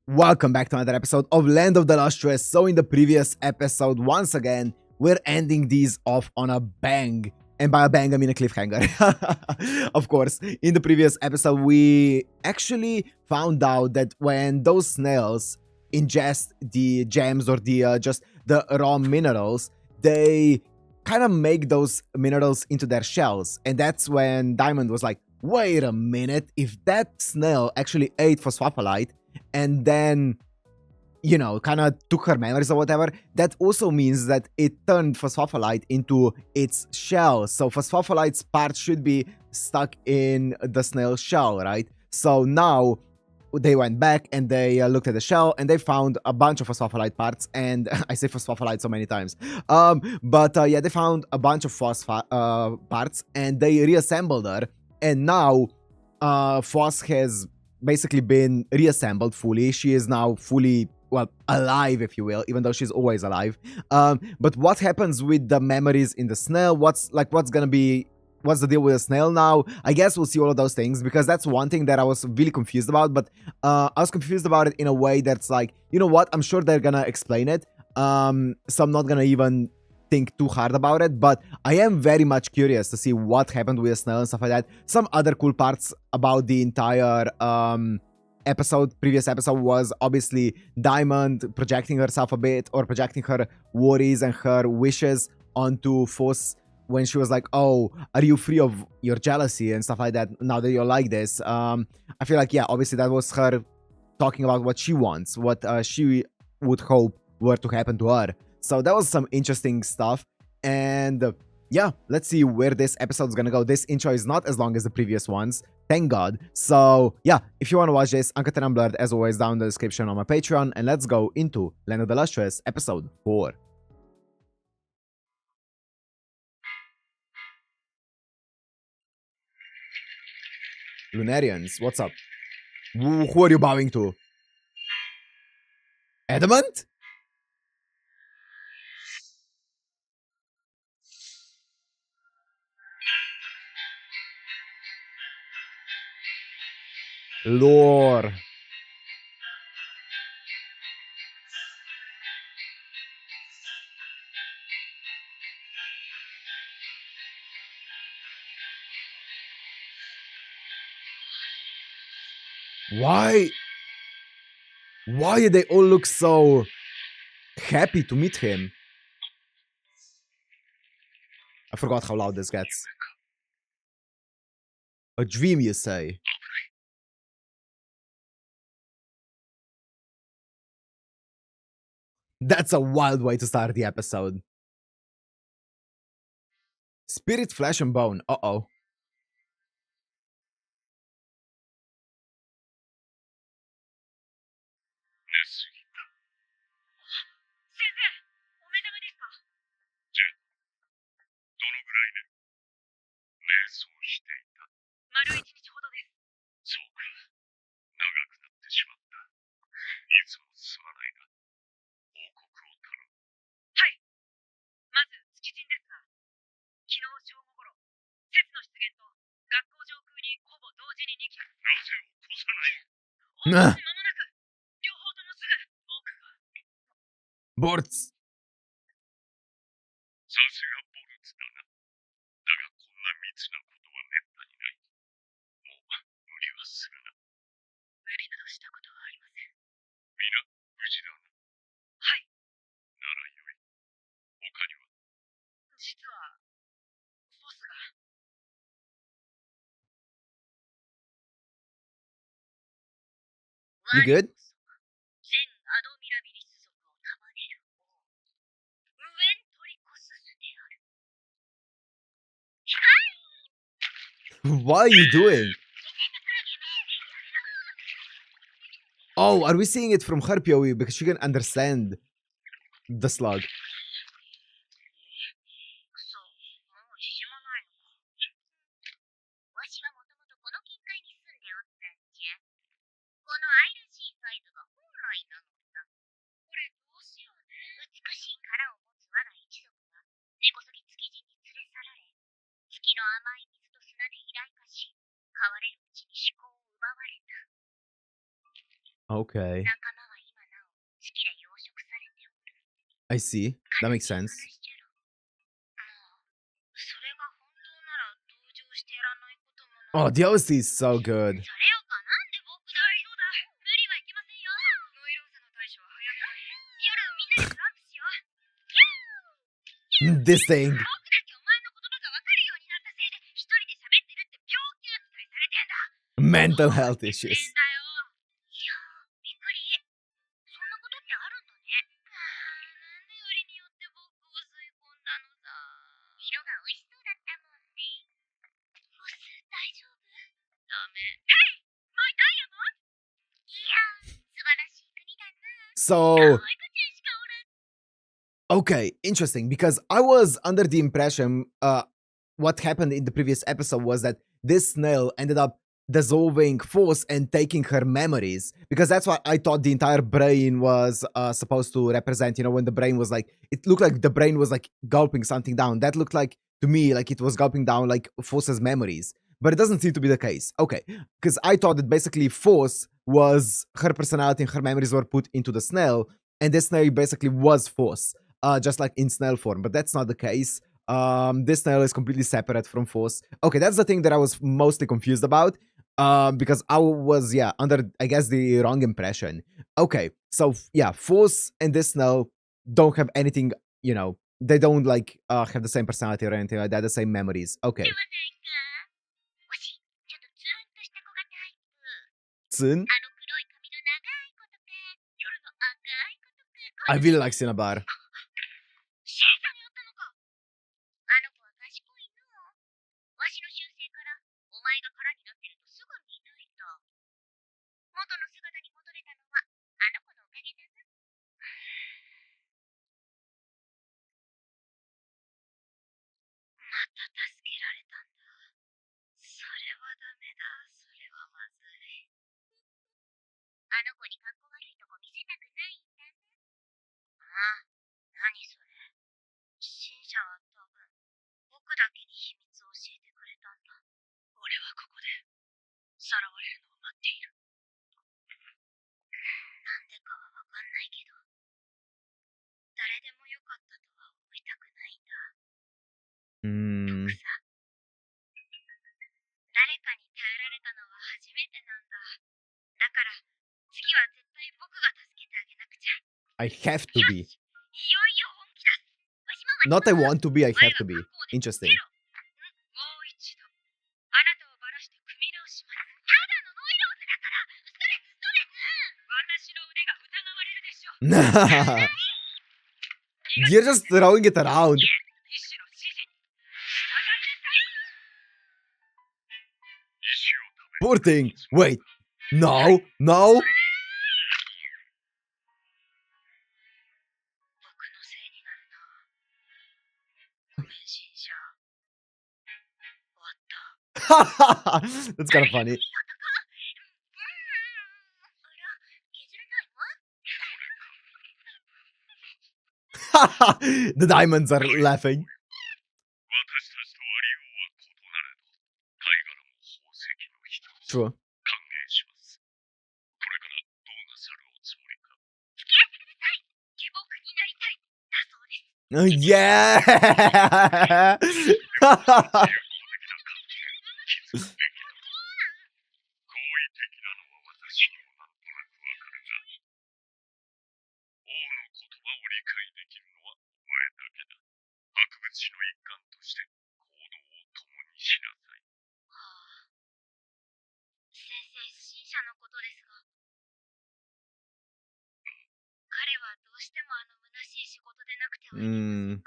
Welcome back to another episode of Land of the Lustrous. So in the previous episode, once again, we're ending these off on a bang. And by a bang, I mean a cliffhanger. Of course, in the previous episode, we actually found out that when those snails ingest the gems or just the raw minerals, they kind of make those minerals into their shells. And that's when Diamond was like, wait a minute, if that snail actually ate phospholite, and then, you know, kind of took her memories or whatever, that also means that it turned phospholite into its shell. So phospholite's part should be stuck in the snail's shell, right? So now they went back and they looked at the shell and they found a bunch of phospholite parts. And I say phospholite so many times. Yeah, they found a bunch of parts and they reassembled her. And now Phos has basically been reassembled fully. She is now fully, well, alive, if you will, even though she's always alive. But what happens with the memories in the snail? What's the deal with the snail now? I guess we'll see all of those things, because that's one thing that I was really confused about. But I was confused about it in a way that's like, you know what? I'm sure they're gonna explain it. So I'm not gonna even think too hard about it, but I am very much curious to see what happened with the snail and stuff like that. Some other cool parts about the entire previous episode was obviously Diamond projecting herself a bit, or projecting her worries and her wishes onto Phos when she was like, oh, are you free of your jealousy and stuff like that now that you're like this? I feel like, yeah, obviously that was her talking about what she wants, what she would hope were to happen to her. So that was some interesting stuff. And yeah, let's see where this episode is gonna go. This intro is not as long as the previous ones, thank God. So yeah, if you want to watch this, Uncut and Unblurred, as always, down in the description on my Patreon. And let's go into Land of the Lustrous, episode 4. Lunarians, what's up? Who are you bowing to? Adamant? Lore. Why do they all look so happy to meet him? I forgot how loud this gets. A dream, you say? That's a wild way to start the episode. Spirit, flesh, and bone. Uh-oh. Borts. You good? What are you doing? Oh, are we seeing it from her POV? Because she can understand the slug. Okay. I see. That makes sense. Oh, the OST is so good. This thing. Mental health issues. So, okay, interesting, because I was under the impression what happened in the previous episode was that this snail ended up dissolving Phos and taking her memories, because that's what I thought the entire brain was supposed to represent. You know, when the brain was like, it looked like the brain was like gulping something down. That looked like, to me, like it was gulping down like Phos's memories. But it doesn't seem to be the case. Okay, because I thought that basically Phos was her personality and her memories were put into the snail, and this snail basically was Phos, just like in snail form. But that's not the case. This snail is completely separate from Phos. Okay, that's the thing that I was mostly confused about. Because I was, yeah, under, I guess, the wrong impression. Okay, so yeah, Phos and this snail don't have anything, you know, they don't like have the same personality or anything like that, the same memories. Okay. Tsun? I really like Cinnabar. Mm. I have to be. Not I want to be, I have to be. Interesting. You're just throwing it around. Poor thing. Wait. No. No. That's kind of funny. The diamonds are laughing. True. Yeah. Mm.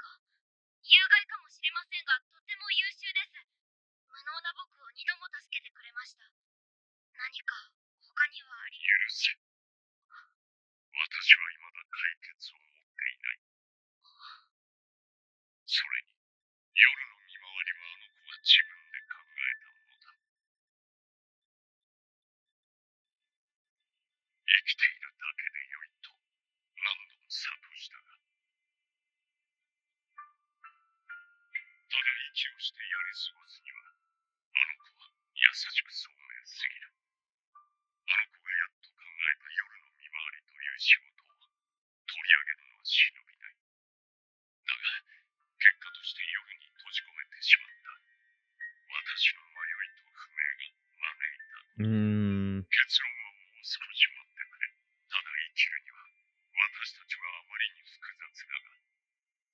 仕事を取り上げるのは忍びない。だが、結果として夜に閉じ込めてしまった。私の迷いと不明が招いた。結論はもう少し待ってくれ。ただ生きるには、私たちはあまりに複雑だが、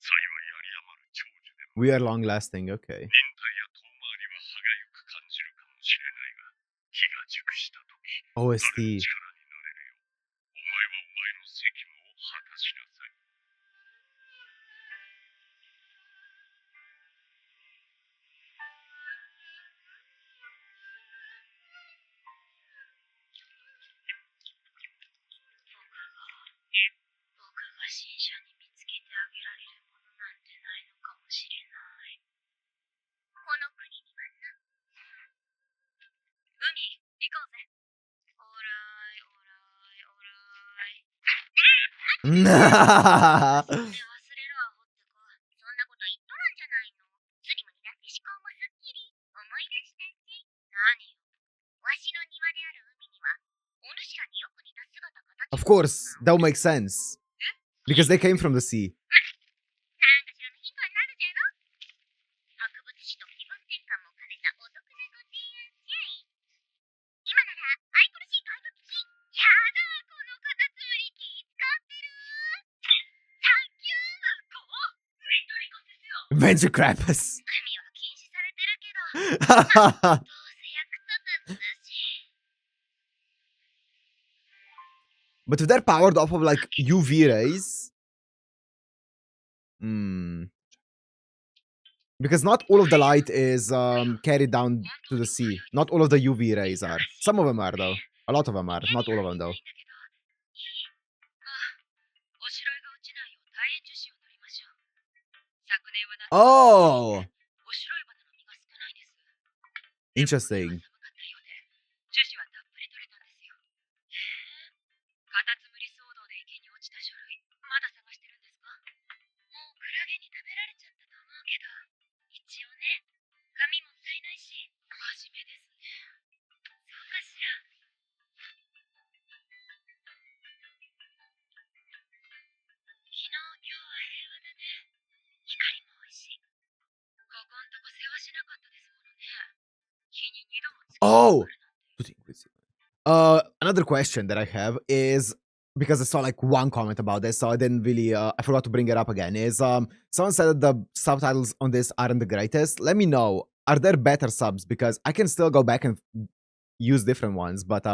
幸い有り余る長寿でも。We are long lasting, okay. 忍耐や遠回りは歯がゆく感じるかもしれないが、気が熟したとき、誰の OST. 力になれるよ。お前はお前の責務を果たしなさい。僕が新社に見つけてあげられるものなんてないのかもしれない。この国にはな。海、行こうぜ。オーライ、オーライ、オーライ。忘れろ、アホって子。そんなこと言っとらんじゃないの。スリムになって思考もすっきり。思い出したんじゃい。何よ。わしの庭である海には、お主らによく似た姿形。 Of course, that would make sense. Because they came from the sea. なんかしらのヒントになるじゃろ。博物史と気分転換も兼ねたお得なご提案じゃい。今なら愛くるしいガイド付き。やだ、このカタツムリ気使ってる。サンキュー、こう。ウェントリコススを。Ventricosus. 海は禁止されてるけど、どうせ役立たずだし。 But if they're powered off of like UV rays. Because not all of the light is carried down to the sea. Not all of the UV rays are. Some of them are though. A lot of them are. Not all of them though. Oh! Interesting. カタツムリ騒動で池に落ちた書類、まだ探してるんですか？もうクラゲに食べられちゃったと思うけど、一応ね、紙もったいないし、真面目ですね。そうかしら。昨日、今日は平和だね。光も美味しい。ここんとこ世話しなかったですものね。日に2度もつけてくるなんて。Another question that I have is because I saw like one comment about this, so I didn't really I forgot to bring it up again. Is someone said that the subtitles on this aren't the greatest. Let me know, are there better subs? Because I can still go back and use different ones, but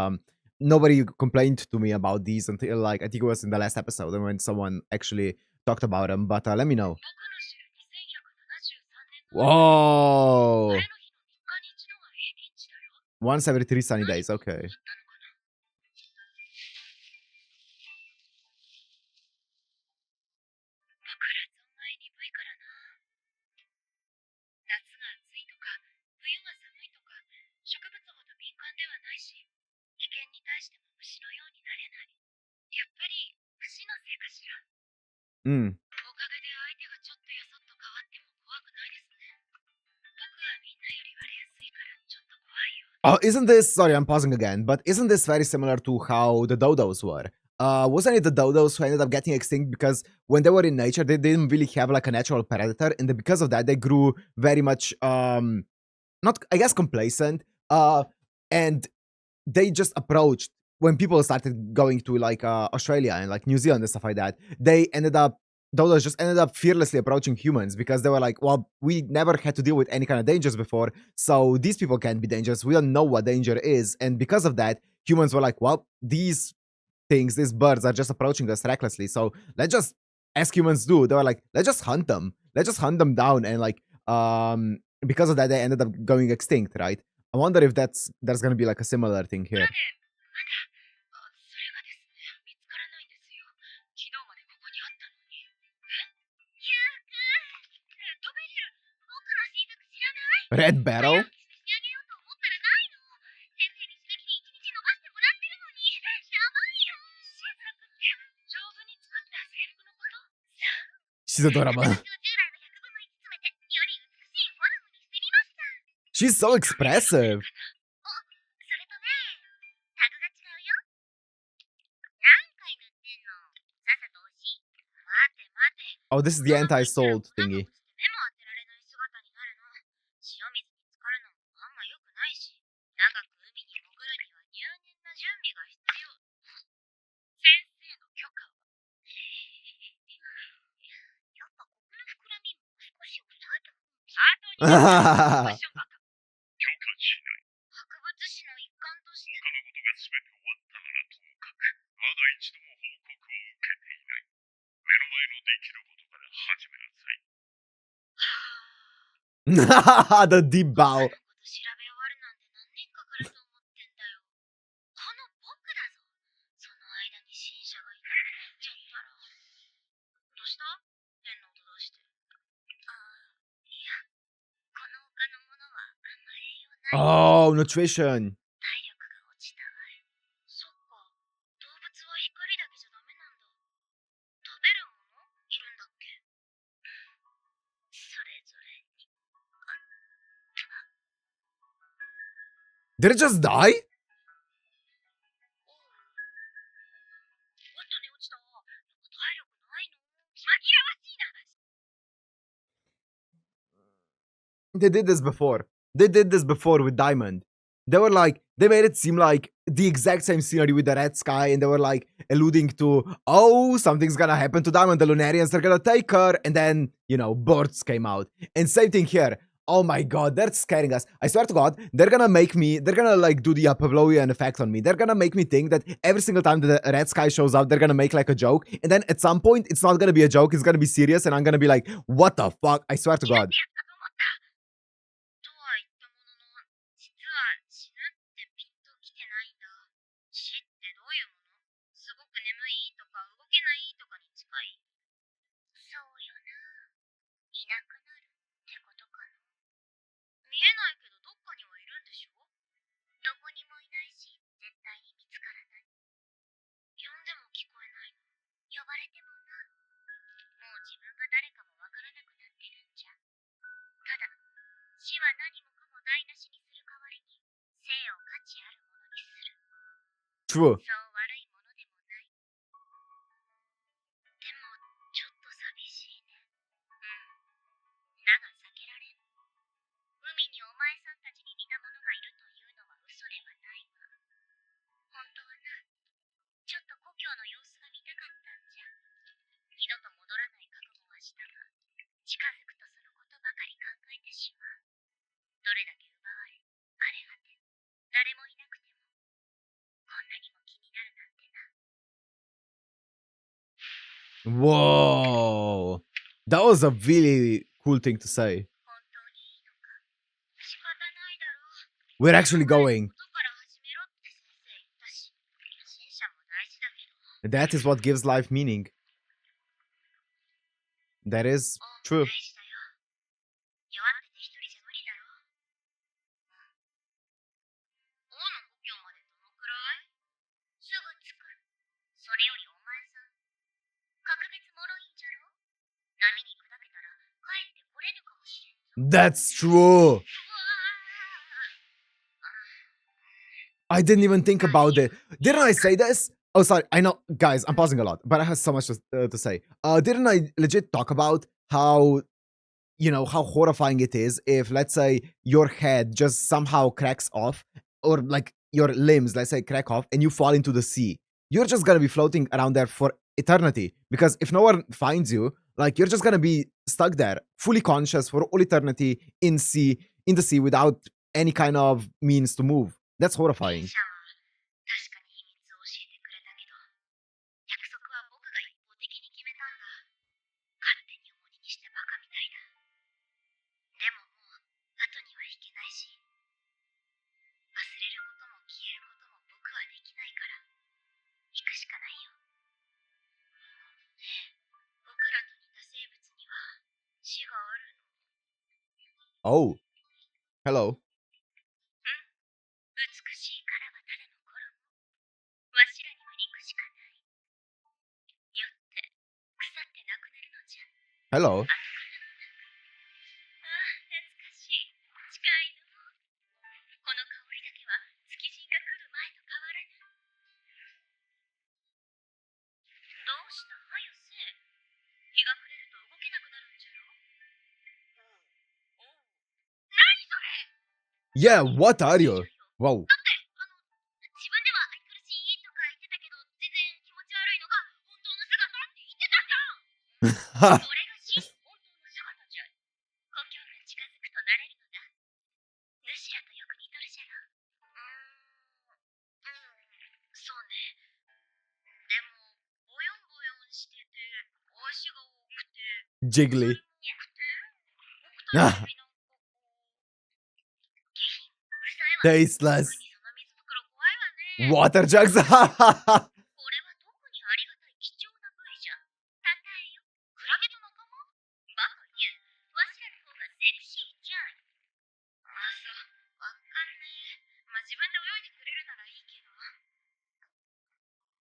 nobody complained to me about these until like I think it was in the last episode when someone actually talked about them. But let me know. Whoa! Once every 3 sunny days, okay. おかげで相手がちょっとやそっと変わっても怖くないですね。僕はみんなより割れやすいからちょっと怖いよ。Oh, isn't this, sorry, I'm pausing again, but isn't this very similar to how the dodos were? Wasn't it the dodos who ended up getting extinct because when they were in nature, they didn't really have like a natural predator, and then because of that, they grew very much, not, I guess, complacent, and they just approached, when people started going to like Australia and like New Zealand and stuff like that, dodos just ended up fearlessly approaching humans because they were like, well, we never had to deal with any kind of dangers before, so these people can't be dangerous. We don't know what danger is. And because of that, humans were like, well, these birds are just approaching us recklessly, so let's just, as humans do, they were like, let's just hunt them. Let's just hunt them down. And like, because of that, they ended up going extinct, right? I wonder if there's gonna be like a similar thing here. それがですね、見つからないんですよ。昨日までここにあったのに。ユウくん、レッドベリル、僕の新作知らない？ Red Barrel? 早起きして仕上げようと思ったらないの。先生に締め切り1日伸ばしてもらってるのに。やばいよ。新作って丈夫に作った制服のこと？さあ。She's adorable. 私は従来の100分の1詰めて、より美しいフォルムにしてみました。She's so expressive. お、それとね、タグが違うよ。何回塗ってんの？ Oh, this is the anti-salt thingy. 目も当てられない姿になるの。塩水に浸かるのもあんま良くないし、長く海に潜るには入念な準備が必要。先生の許可は。やっぱここの膨らみも少し抑えた方が。あとに。許可しない。博物史の一環として。他のことが全て終わったならともかく、まだ一度も報告を受けていない。目の前のできることから始めなさい。The deep bow. 調べ終わるなんて何年かかると思ってんだよ。この僕だぞ。その間に新者がいなくなっちゃったら。どうした？変な音出して。いや、この他のものはあんま栄養ない。Oh, nutrition. 体力が落ちたわい。そっか。動物は光だけじゃダメなんだ。食べるものいるんだっけ？それぞれに。Did it just die? おっとね落ちた。体力ないの？紛らわしいな。They did this before. They did this before with Diamond. They were like, they made it seem like the exact same scenery with the red sky, and they were like alluding to, oh, something's gonna happen to Diamond, the Lunarians are gonna take her, and then, you know, birds came out. And same thing here. Oh my god, they're scaring us. I swear to god, they're gonna like do the Pavlovian effect on me. They're gonna make me think that every single time the red sky shows up, they're gonna make like a joke, and then at some point, it's not gonna be a joke, it's gonna be serious, and I'm gonna be like, what the fuck? I swear to god. とは言ったものの、実は死ぬってピンときてないんだ。死ってどういうもの？すごく眠いとか動けないとかに近い？そうよな。いなくなるってことかな。見えないけどどっかにはいるんでしょ？どこにもいないし、絶対に見つからない。呼んでも聞こえないの。呼ばれてもな。もう自分が誰かもわからなくなってるんじゃ。ただ、死は何もかも台無しにする代わりに生を価値あるものにする。 True. そう悪いものでもない。でもちょっと寂しいね。だが避けられん。海にお前さんたちに似た者がいるというのは嘘ではないが、本当はな、ちょっと故郷の様子が見たかったんじゃ。二度と戻らない覚悟はしたが、近づくとそのことばかり考えてしまう。どれだけ奪われ、荒れ果て、誰もいなくても、こんなにも気になるなんてな。 Whoa. That was a really cool thing to say. 本当にいいのか。仕方ないだろう。 We're actually going. ことから始めろって先生言ったし、新車も大事だけど。 That is what gives life meaning. That is 大 true. 事だよ。弱ってて一人じゃ無理だろ。王の故郷までどのくらい？すぐ着く。それよりお前さん、格別脆いんじゃろ？波に砕けたら帰ってこれるかもしれんぞ。 That's true. うわ I didn't even think about it. Didn't I say this? Oh, sorry. I know, guys, I'm pausing a lot, but I have so much to say. Didn't I legit talk about how, you know, how horrifying it is if, let's say, your head just somehow cracks off, or like your limbs, let's say, crack off, and you fall into the sea? You're just gonna be floating around there for eternity, because if no one finds you, like, you're just gonna be stuck there, fully conscious for all eternity in the sea without any kind of means to move. That's ー。電 horrifying. 車は確かに秘密を教えてくれたけど、約束は僕が一方的に決めたんだ。勝手に重荷にしてバカみたいだ。でももう後には引けないし、忘れることも消えることも僕はできないから行くしかないよ。ねえ、僕らと似た生物には死があるの？ Oh, hello. 美しい殻はただの衣。わしらには肉しかない。よって腐ってなくなるのじゃ。 Hello. 後からもなく。ああ、懐かしい。近いの。この香りだけは月人が来る前と変わらぬ。どうしたはよせ。日が暮れるとけなくなるんじゃろ。おう。何それ。 Yeah, what are you? Wow. だって自分では愛くるしいとか言ってたけど、全然気持ち悪いのが本当の姿って言ってたじゃん。それが本当の姿じゃい。故郷が近づくとなれるのだ。ヌシラとよく似とるじゃろ。そうね。でもボヨンボヨンしてて足が多くて Jiggly. 僕たちよりなんかこう下品うるさいわ。 Tasteless. 特にその水袋怖いわね。 Water jugs. これは特にありがたい貴重な部位じゃ。たたえよ。クラゲと仲間。バカ言え。わしらの方がセクシーじゃん。あ、そう。わかんねえ。まあ、自分で泳いでくれるならいいけど。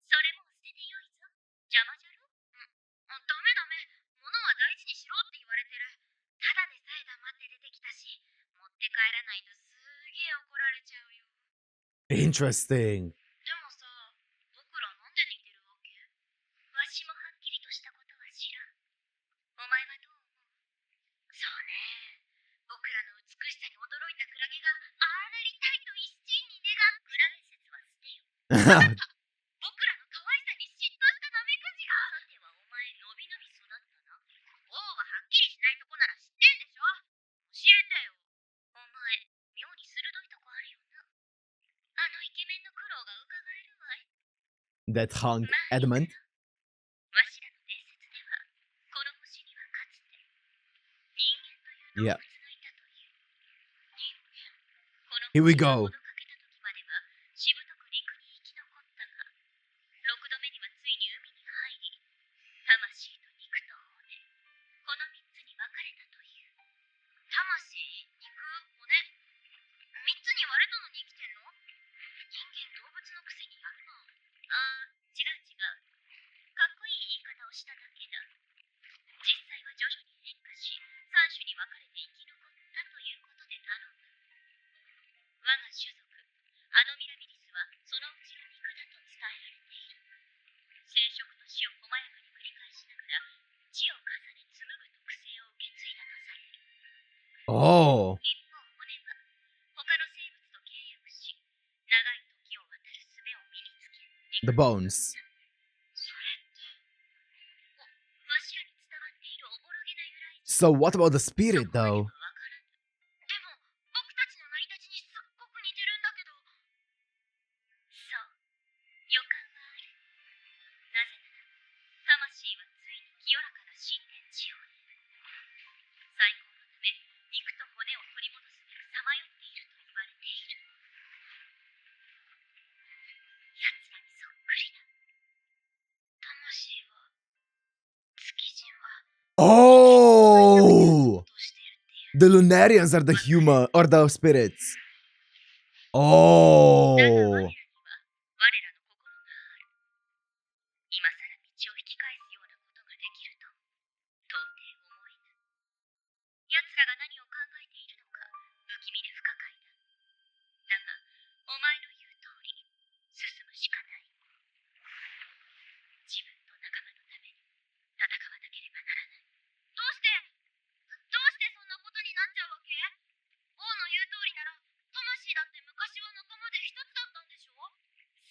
それも捨ててよいぞ。邪魔じゃろ。ダメダメ。物は大事にしろって言われてる。ただでさえ黙って出てきたし、持って帰らないとすげえ怒られちゃうよ。 Interesting. でもさ、僕らなんで似てるわけ？わしもはっきりとしたことは知らん。お前はどう思う？そうね。僕らの美しさに驚いたクラゲがああなりたいと一心に願う。クラゲ説は捨てよ。僕らの可愛さに嫉妬したナメクジが。さてはお前のびのび育ったな。王ははっきりしないとこなら知ってんでしょ。教えてよ。お前妙に鋭いとこあるよな。あのイケメンの苦労が伺えるわい。 That hunk adamant. わしらの伝説ではこの星にはかつて人間という動物がいたという。人間。この Here we 星が go. ほどかけた時まではしぶとく陸に生き残ったが、6度目にはついに海に入り、魂と肉と骨、この3つに分かれたという。魂、肉、骨、3つに割れたのに生きてんの？人間動物のくせにやるな。ああ、違う違う。かっこいい言い方をしただけだ。実際は徐々に変化し、3種に分かれて生き残ったということで頼む。我が種族、アドミラビリスはそのうちの肉だと伝えられている。生殖と死を細やかに繰り返しながら、血を重ね紡ぐ特性を受け継いだとされる。Oh. 一方、骨は他の生物と契約し、長い時を渡る術を身につけ、 The bones. それって、わしらに伝わっているおぼろげな由来。 So what about the spirit そこまで though? はわからぬ。でも僕たちの成り立ちにすっごく似てるんだけど。そう、予感はある。なぜなら魂はついに清らかな新天地を得る。最高のため肉と骨を取り戻すべくさまよっていると言われている。奴らにそっくりだ。魂は、月人は Oh. としているっていう。 The Lunarians are the human or the spirits. だが Oh. 我らには我らの心がある。今さら道を引き返すようなことができると到底思えぬ。奴らが何を考えているのか不気味で不可解だ。だがお前の言う通り進むしかない。自分と仲間のために戦わなければならない。どうしてそんなことになっちゃうわけ？王の言う通りなら魂だって昔は仲間で一つだったんでしょ？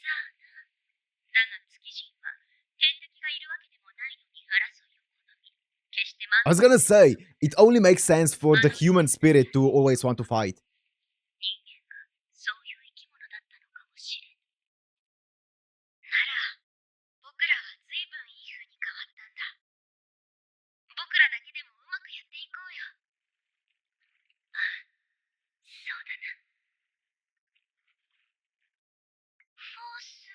さあな。だが月人は天敵がいるわけでもないのに争いを好み、決して満 I was gonna say, it only makes sense for the human spirit to always want to fight. 人間がそういう生き物だったのかもしれん。なら僕らは随分いい風に変わったんだ。僕らだけでもうまくやっていこうよ。ああ、そうだな。フォース、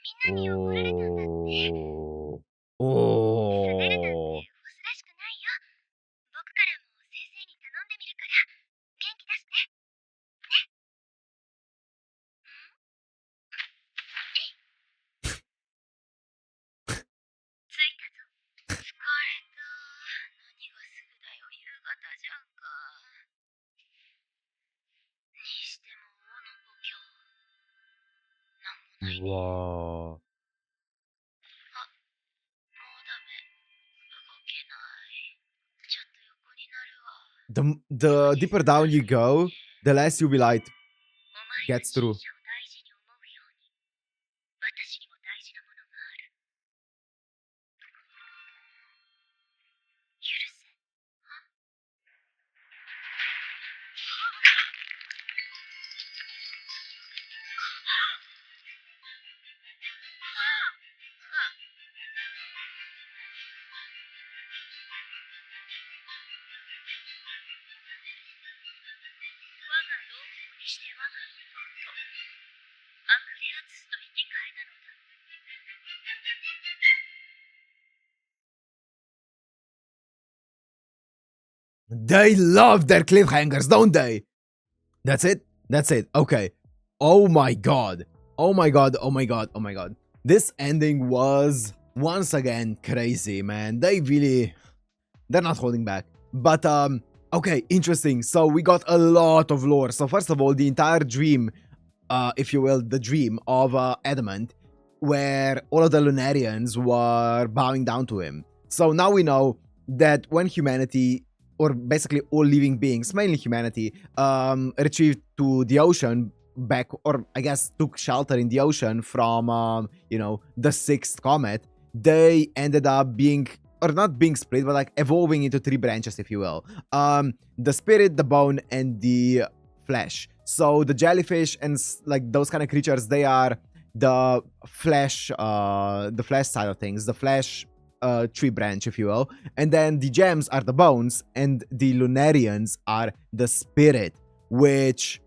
みんなに怒られたんだって。 Oh. 滑るなんて Oh. フォスらしくないよ。僕からも先生に頼んでみるから、元気出して。ね。着いたぞ。疲れた。何がすぐだよ、夕方じゃんか。にしても王の故郷、なんもないね。 Wow. あ、もうダメ。動け The deeper down you go, the less UV light お前の gets 新 through. 車を大事に思うように、私にも大事なものがある。許せ。我が同胞にして我が弟、アクレアツスと引き換えなのだ。They love their cliffhangers, don't they? That's it? That's it. Okay. Oh my god. Oh my god. Oh my god. Oh my god. This ending was once again crazy, man. They're not holding back. But okay, interesting. So we got a lot of lore. So first of all, the entire dream, if you will, the dream of Adamant, where all of the Lunarians were bowing down to him. So now we know that when humanity, or basically all living beings, mainly humanity, retrieved to the ocean back, or I guess took shelter in the ocean from, the sixth comet, they ended up being, or not being split, but like evolving into three branches, if you will. The spirit, the bone, and the flesh. So the jellyfish and like those kind of creatures, they are the flesh side of things, the flesh tree branch, if you will. And then the gems are the bones, and the Lunarians are the spirit, which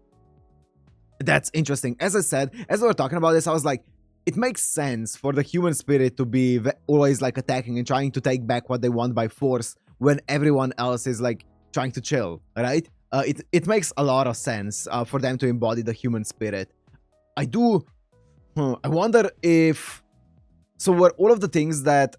that's interesting. As I said, as we were talking about this, I was like, it makes sense for the human spirit to be always like attacking and trying to take back what they want by force when everyone else is like trying to chill, right? It makes a lot of sense for them to embody the human spirit. I wonder if, so were all of the things that,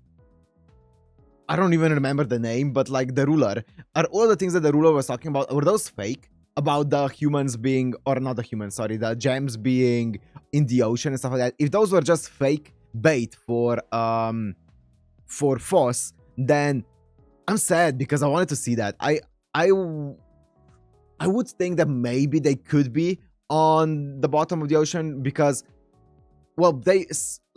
I don't even remember the name, but like the ruler, are all the things that the ruler was talking about, were those fake? About the humans being, or not the humans, sorry, the gems being in the ocean and stuff like that. If those were just fake bait for Phos, then I'm sad because I wanted to see that. I would think that maybe they could be on the bottom of the ocean because, well, they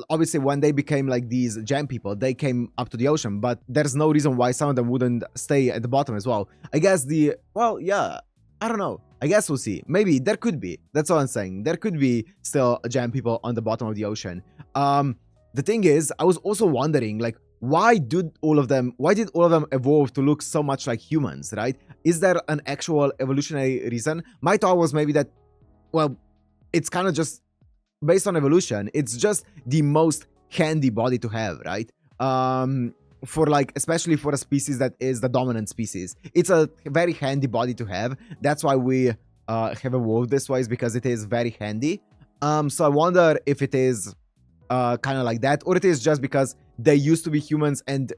obviously when they became like these gem people, they came up to the ocean, but there's no reason why some of them wouldn't stay at the bottom as well. I guess yeah, I don't know. I guess we'll see. Maybe there could be. That's all I'm saying. There could be still gem people on the bottom of the ocean. The thing is, I was also wondering, like, why did all of them evolve to look so much like humans, right? Is there an actual evolutionary reason? My thought was maybe that, well, it's kind of just based on evolution. It's just the most handy body to have, right? For like, especially for a species that is the dominant species, it's a very handy body to have. That's why we have evolved this way, is because it is very handy. So I wonder if it is kind of like that, or it is just because they used to be humans and,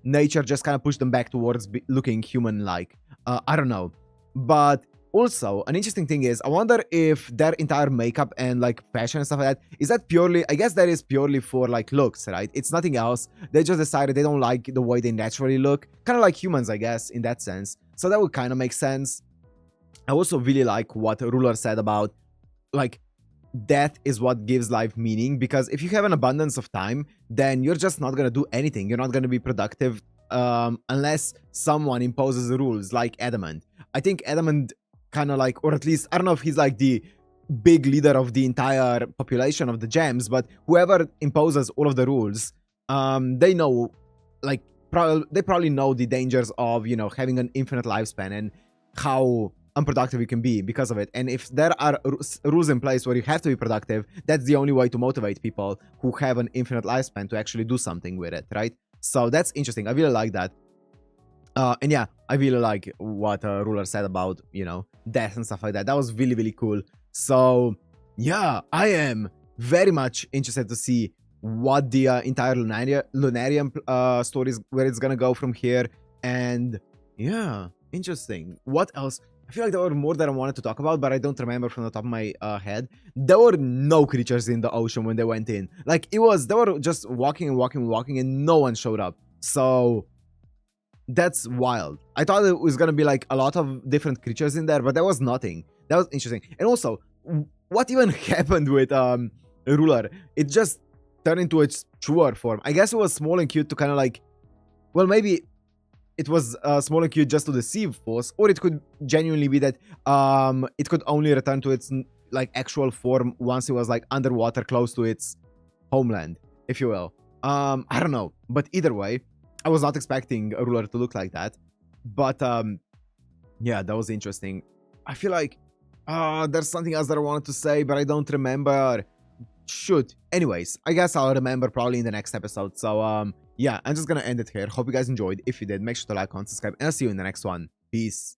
nature just kind of pushed them back towards looking human-like. I don't know. But also, an interesting thing is, I wonder if their entire makeup and like fashion and stuff like that, is that purely, I guess that is purely for like looks, right? It's nothing else. They just decided they don't like the way they naturally look. Kind of like humans, I guess, in that sense. So that would kind of make sense. I also really like what Ruler said about, like, death is what gives life meaning, because if you have an abundance of time, then you're just not gonna do anything. You're not gonna be productive unless someone imposes the rules, like Adamant. I think Adamant kind of like, or at least, I don't know if he's like the big leader of the entire population of the gems, but whoever imposes all of the rules, they know, like, they probably know the dangers of, having an infinite lifespan and how unproductive you can be because of it. And if there are rules in place where you have to be productive, that's the only way to motivate people who have an infinite lifespan to actually do something with it, right? So that's interesting. I really like that. And yeah, I really like what Ruler said about, death and stuff like that. That was really, really cool. So yeah, I am very much interested to see what the entire Lunarian story is, where it's gonna go from here. And yeah, interesting. What else? I feel like there were more that I wanted to talk about, but I don't remember from the top of my head. There were no creatures in the ocean when they went in. Like, they were just walking and walking and walking, and no one showed up. So That's wild. I thought it was gonna be like a lot of different creatures in there, but there was nothing. That was interesting. And also, what even happened with Ruler? It just turned into its truer form. I guess it was small and cute to kind of like, well, maybe it was small and cute just to deceive Phos, or it could genuinely be that it could only return to its like actual form once it was like underwater, close to its homeland, if you will. I don't know, but either way, I was not expecting a Ruler to look like that. But yeah, that was interesting. I feel like there's something else that I wanted to say, but I don't remember. Shoot. Anyways, I guess I'll remember probably in the next episode. So yeah, I'm just gonna end it here. Hope you guys enjoyed. If you did, make sure to like, comment, subscribe, and I'll see you in the next one. Peace.